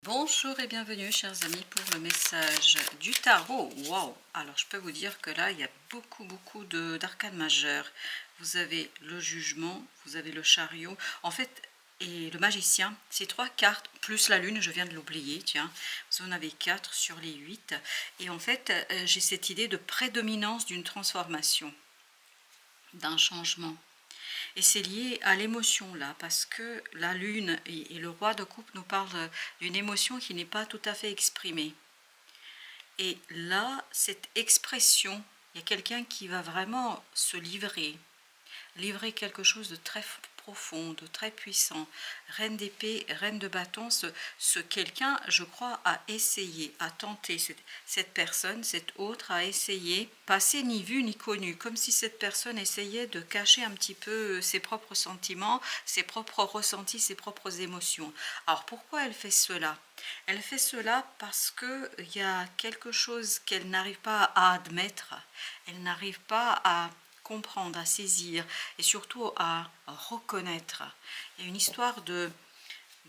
Bonjour et bienvenue chers amis pour le message du tarot. Waouh! Alors je peux vous dire que là il y a beaucoup d'arcanes majeures. Vous avez le jugement, vous avez le chariot, en fait, et le magicien. Ces trois cartes, plus la lune, je viens de l'oublier, tiens. Vous en avez 4 sur les 8. Et en fait, j'ai cette idée de prédominance d'une transformation, d'un changement. Et c'est lié à l'émotion là, parce que la lune et le roi de coupe nous parlent d'une émotion qui n'est pas tout à fait exprimée. Et là, cette expression, il y a quelqu'un qui va vraiment se livrer quelque chose de très profond, de très puissant. Reine d'épée, reine de bâton, ce quelqu'un, je crois, a essayé, a tenté, cette personne, cette autre a essayé, passé ni vu ni connu, comme si cette personne essayait de cacher un petit peu ses propres sentiments, ses propres ressentis, ses propres émotions. Alors pourquoi elle fait cela? Elle fait cela parce qu'il y a quelque chose qu'elle n'arrive pas à admettre, elle n'arrive pas à comprendre, à saisir et surtout à reconnaître. Il y a une histoire de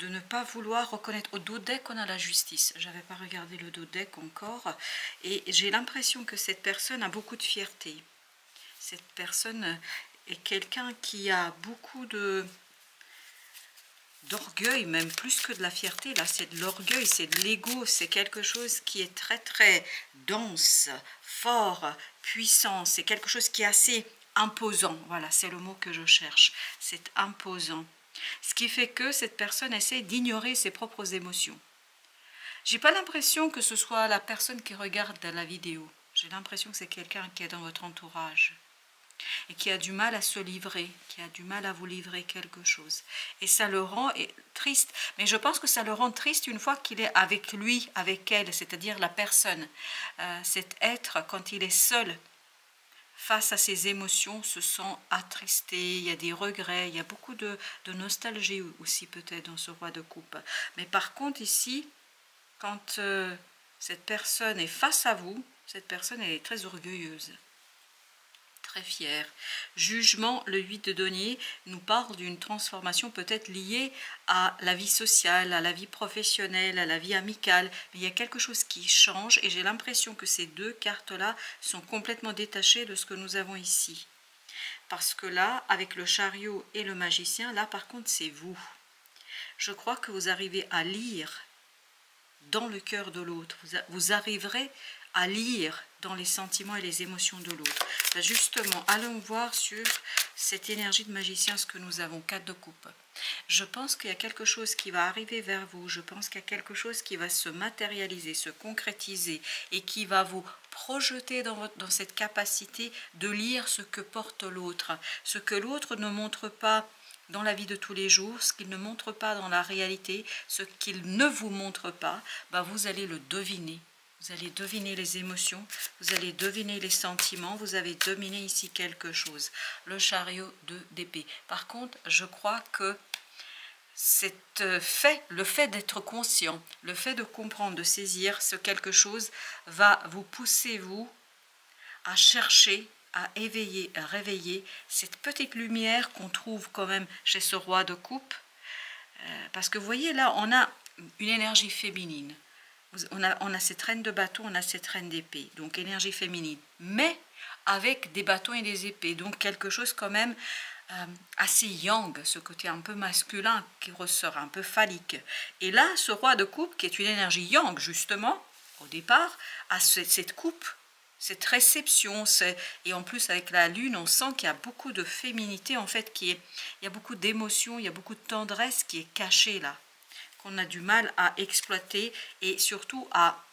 ne pas vouloir reconnaître. Au dos deck, on a la justice. Je n'avais pas regardé le dos deck encore. Et j'ai l'impression que cette personne a beaucoup de fierté. Cette personne est quelqu'un qui a beaucoup d'orgueil, même plus que de la fierté. Là, c'est de l'orgueil, c'est de l'ego. C'est quelque chose qui est très dense, fort, puissant. C'est quelque chose qui est assez imposant. Voilà, c'est le mot que je cherche. C'est imposant. Ce qui fait que cette personne essaie d'ignorer ses propres émotions. J'ai pas l'impression que ce soit la personne qui regarde la vidéo. J'ai l'impression que c'est quelqu'un qui est dans votre entourage et qui a du mal à se livrer, qui a du mal à vous livrer quelque chose. Et ça le rend triste. Mais je pense que ça le rend triste une fois qu'il est avec lui, avec elle, c'est-à-dire la personne. Cet être, quand il est seul, face à ses émotions, se sent attristé, il y a des regrets, il y a beaucoup de nostalgie aussi peut-être dans ce roi de coupe. Mais par contre ici, quand cette personne est face à vous, cette personne elle est très orgueilleuse, très fière. Jugement, le 8 de denier, nous parle d'une transformation peut-être liée à la vie sociale, à la vie professionnelle, à la vie amicale. Mais il y a quelque chose qui change et j'ai l'impression que ces deux cartes-là sont complètement détachées de ce que nous avons ici. Parce que là, avec le chariot et le magicien, là par contre c'est vous. Je crois que vous arrivez à lire dans le cœur de l'autre. Vous arriverez à lire dans les sentiments et les émotions de l'autre. Justement, allons voir sur cette énergie de magicien ce que nous avons. 4 de coupe. Je pense qu'il y a quelque chose qui va arriver vers vous. Je pense qu'il y a quelque chose qui va se matérialiser, se concrétiser et qui va vous projeter dans cette capacité de lire ce que porte l'autre. Ce que l'autre ne montre pas dans la vie de tous les jours, ce qu'il ne montre pas dans la réalité, ce qu'il ne vous montre pas, ben vous allez le deviner. Vous allez deviner les émotions, vous allez deviner les sentiments, vous avez deviné ici quelque chose. Le chariot d'épée. Par contre, je crois que le fait d'être conscient, le fait de comprendre, de saisir ce quelque chose va vous pousser, vous, à chercher, à éveiller, à réveiller cette petite lumière qu'on trouve quand même chez ce roi de coupe. Parce que vous voyez là, on a une énergie féminine. On a cette reine de bâton, on a cette reine d'épée, donc énergie féminine, mais avec des bâtons et des épées, donc quelque chose quand même assez yang, ce côté un peu masculin qui ressort, un peu phallique. Et là, ce roi de coupe, qui est une énergie yang, justement, au départ, a cette coupe, cette réception, et en plus avec la lune, on sent qu'il y a beaucoup de féminité, en fait, il y a beaucoup d'émotions, il y a beaucoup de tendresse qui est cachée là, qu'on a du mal à exploiter et surtout à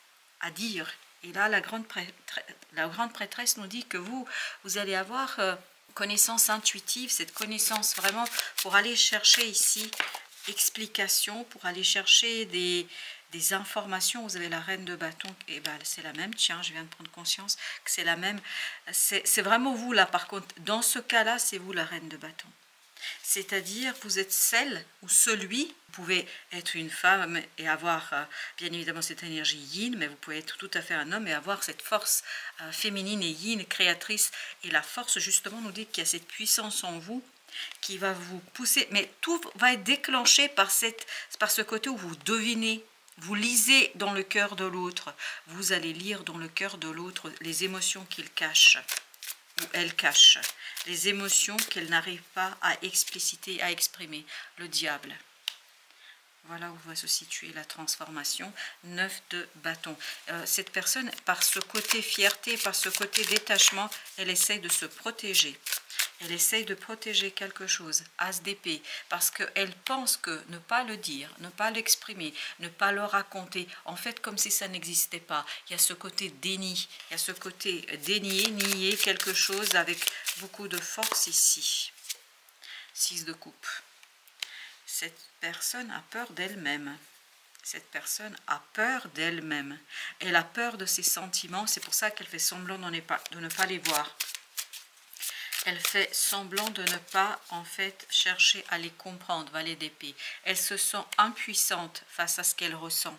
dire. Et là, la grande prêtresse nous dit que vous allez avoir connaissance intuitive, cette connaissance vraiment pour aller chercher ici explication, pour aller chercher des informations. Vous avez la reine de bâton, et ben c'est la même, tiens, je viens de prendre conscience que c'est la même. C'est vraiment vous là, par contre, dans ce cas-là, c'est vous la reine de bâton. C'est-à-dire, vous êtes celle ou celui, vous pouvez être une femme et avoir bien évidemment cette énergie yin, mais vous pouvez être tout à fait un homme et avoir cette force féminine et yin, créatrice. Et la force, justement, nous dit qu'il y a cette puissance en vous qui va vous pousser, mais tout va être déclenché par ce côté où vous devinez Vous lisez dans le cœur de l'autre. Vous allez lire dans le cœur de l'autre les émotions qu'il cache ou elle cache. Les émotions qu'elle n'arrive pas à expliciter, à exprimer. Le diable. Voilà où va se situer la transformation. 9 de bâton. Cette personne, par ce côté fierté, par ce côté détachement, elle essaye de se protéger. Elle essaye de protéger quelque chose, as d'épée, parce qu'elle pense que ne pas le dire, ne pas l'exprimer, ne pas le raconter, en fait comme si ça n'existait pas. Il y a ce côté déni, il y a ce côté dénier, nier quelque chose avec beaucoup de force ici. 6 de coupe. Cette personne a peur d'elle-même. Cette personne a peur d'elle-même. Elle a peur de ses sentiments, c'est pour ça qu'elle fait semblant de ne pas les voir. Elle fait semblant de ne pas, en fait, chercher à les comprendre, valet d'épée. Elle se sent impuissante face à ce qu'elle ressent.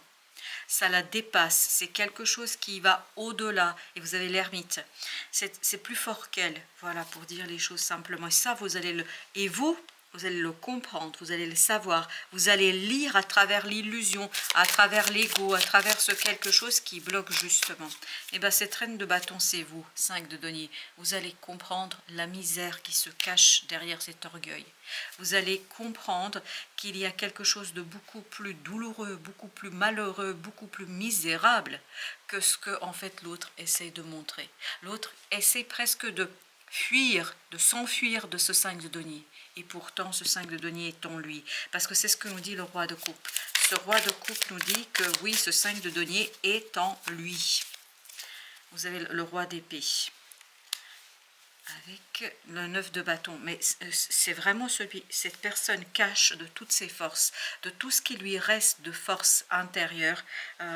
Ça la dépasse, c'est quelque chose qui va au-delà. Et vous avez l'ermite. C'est plus fort qu'elle, voilà, pour dire les choses simplement. Et ça, vous allez le... Et vous allez le comprendre, vous allez le savoir, vous allez lire à travers l'illusion, à travers l'ego, à travers ce quelque chose qui bloque justement. Et bien cette reine de bâton, c'est vous, 5 de denier. Vous allez comprendre la misère qui se cache derrière cet orgueil. Vous allez comprendre qu'il y a quelque chose de beaucoup plus douloureux, beaucoup plus malheureux, beaucoup plus misérable que ce que en fait l'autre essaie de montrer. L'autre essaie presque de fuir, de s'enfuir de ce 5 de denier. Et pourtant, ce 5 de denier est en lui. Parce que c'est ce que nous dit le roi de coupe. Ce roi de coupe nous dit que oui, ce 5 de denier est en lui. Vous avez le roi d'épée. Avec le 9 de bâton. Mais c'est vraiment cette personne cache de toutes ses forces, de tout ce qui lui reste de force intérieure.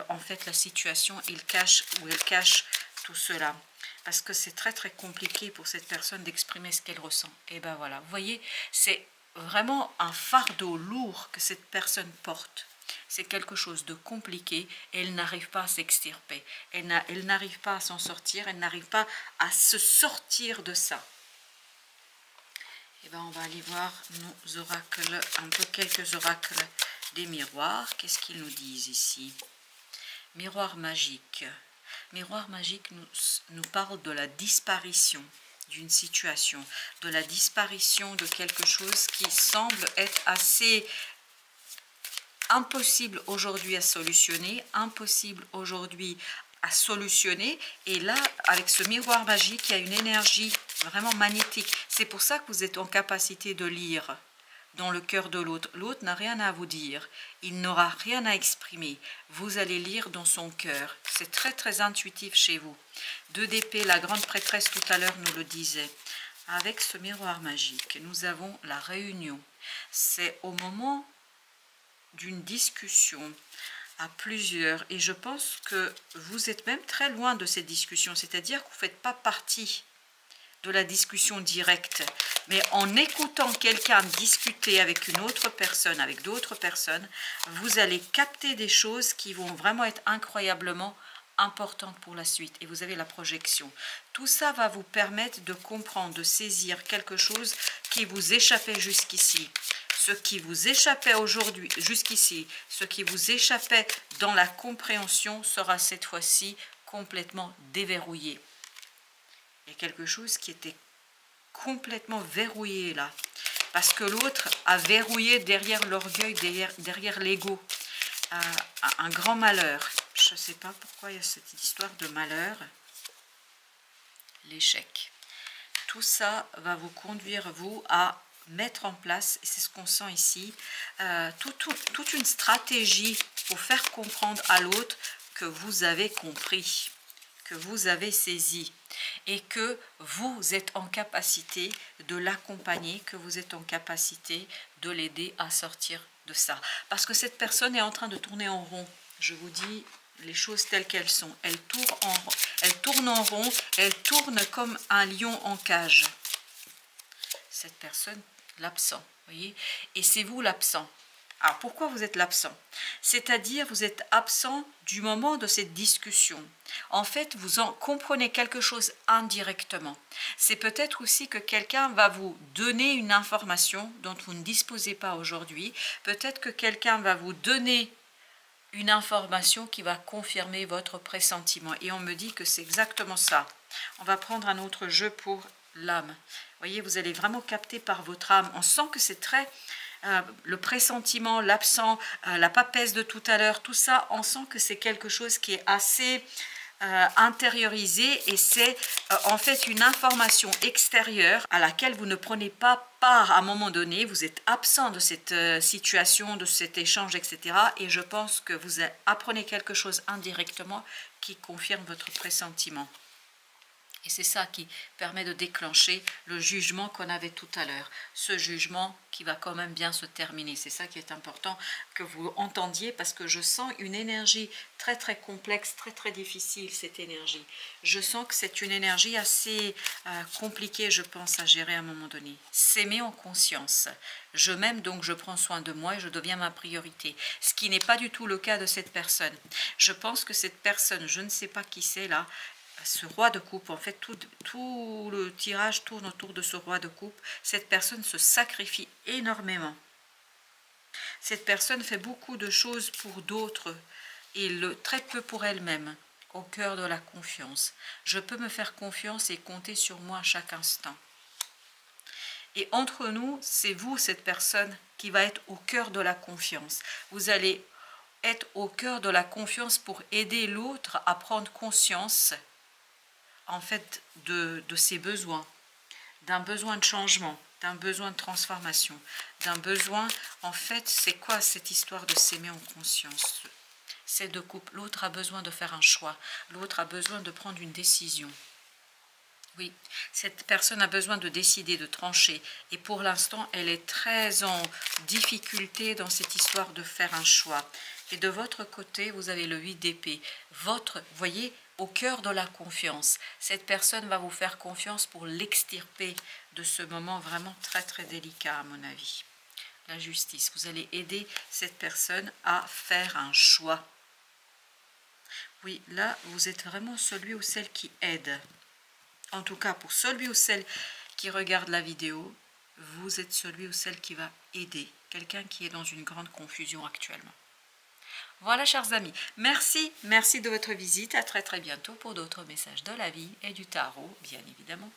En fait, la situation, il cache ou elle cache tout cela. Parce que c'est très très compliqué pour cette personne d'exprimer ce qu'elle ressent. Et ben voilà, vous voyez, c'est vraiment un fardeau lourd que cette personne porte. C'est quelque chose de compliqué et elle n'arrive pas à s'extirper. Elle n'arrive pas à s'en sortir, elle n'arrive pas à se sortir de ça. Et ben on va aller voir nos oracles, un peu quelques oracles des miroirs. Qu'est-ce qu'ils nous disent ici? Miroir magique. Miroir magique nous parle de la disparition d'une situation, de la disparition de quelque chose qui semble être assez impossible aujourd'hui à solutionner, impossible aujourd'hui à solutionner. Et là, avec ce miroir magique, il y a une énergie vraiment magnétique. C'est pour ça que vous êtes en capacité de lire dans le cœur de l'autre. L'autre n'a rien à vous dire, il n'aura rien à exprimer. Vous allez lire dans son cœur. C'est très très intuitif chez vous. 2 d'épée, la grande prêtresse tout à l'heure nous le disait. Avec ce miroir magique, nous avons la réunion. C'est au moment d'une discussion à plusieurs, et je pense que vous êtes même très loin de cette discussion, c'est-à-dire que vous ne faites pas partie de la discussion directe, mais en écoutant quelqu'un discuter avec une autre personne, avec d'autres personnes, vous allez capter des choses qui vont vraiment être incroyablement importantes pour la suite. Et vous avez la projection. Tout ça va vous permettre de comprendre, de saisir quelque chose qui vous échappait jusqu'ici. Ce qui vous échappait aujourd'hui, jusqu'ici, ce qui vous échappait dans la compréhension sera cette fois-ci complètement déverrouillé. Il y a quelque chose qui était complètement verrouillé là. Parce que l'autre a verrouillé derrière l'orgueil, derrière l'ego. Un grand malheur. Je ne sais pas pourquoi il y a cette histoire de malheur. L'échec. Tout ça va vous conduire, vous, à mettre en place, et c'est ce qu'on sent ici, toute une stratégie pour faire comprendre à l'autre que vous avez compris, que vous avez saisi, et que vous êtes en capacité de l'accompagner, que vous êtes en capacité de l'aider à sortir de ça. Parce que cette personne est en train de tourner en rond. Je vous dis les choses telles qu'elles sont. Elle tourne en rond, elle tourne comme un lion en cage. Cette personne, l'absent, voyez, et c'est vous l'absent. Alors pourquoi vous êtes l'absent? C'est-à-dire vous êtes absent du moment de cette discussion. En fait, vous en comprenez quelque chose indirectement. C'est peut-être aussi que quelqu'un va vous donner une information dont vous ne disposez pas aujourd'hui. Peut-être que quelqu'un va vous donner une information qui va confirmer votre pressentiment. Et on me dit que c'est exactement ça. On va prendre un autre jeu pour l'âme. Vous voyez, vous allez vraiment capter par votre âme. On sent que c'est très... le pressentiment, l'absent, la papesse de tout à l'heure, tout ça, on sent que c'est quelque chose qui est assez intériorisé et c'est en fait une information extérieure à laquelle vous ne prenez pas part à un moment donné. Vous êtes absent de cette situation, de cet échange, etc. Et je pense que vous apprenez quelque chose indirectement qui confirme votre pressentiment. Et c'est ça qui permet de déclencher le jugement qu'on avait tout à l'heure. Ce jugement qui va quand même bien se terminer. C'est ça qui est important que vous entendiez parce que je sens une énergie très très complexe, très très difficile cette énergie. Je sens que c'est une énergie assez compliquée, je pense, à gérer à un moment donné. S'aimer en conscience. Je m'aime donc je prends soin de moi et je deviens ma priorité. Ce qui n'est pas du tout le cas de cette personne. Je pense que cette personne, je ne sais pas qui c'est là, ce roi de coupe, en fait, tout le tirage tourne autour de ce roi de coupe. Cette personne se sacrifie énormément. Cette personne fait beaucoup de choses pour d'autres et très peu pour elle-même, au cœur de la confiance. Je peux me faire confiance et compter sur moi à chaque instant. Et entre nous, c'est vous, cette personne, qui va être au cœur de la confiance. Vous allez être au cœur de la confiance pour aider l'autre à prendre conscience en fait de ses besoins, d'un besoin de changement, d'un besoin de transformation, d'un besoin, en fait, c'est quoi cette histoire de s'aimer en conscience? C'est de couple, l'autre a besoin de faire un choix, l'autre a besoin de prendre une décision. Oui, cette personne a besoin de décider, de trancher, et pour l'instant, elle est très en difficulté dans cette histoire de faire un choix. Et de votre côté, vous avez le 8 d'épée. Votre, voyez, au cœur de la confiance. Cette personne va vous faire confiance pour l'extirper de ce moment vraiment très très délicat à mon avis. La justice, vous allez aider cette personne à faire un choix. Oui, là, vous êtes vraiment celui ou celle qui aide. En tout cas, pour celui ou celle qui regarde la vidéo, vous êtes celui ou celle qui va aider quelqu'un qui est dans une grande confusion actuellement. Voilà, chers amis, merci de votre visite. À très très bientôt pour d'autres messages de la vie et du tarot, bien évidemment.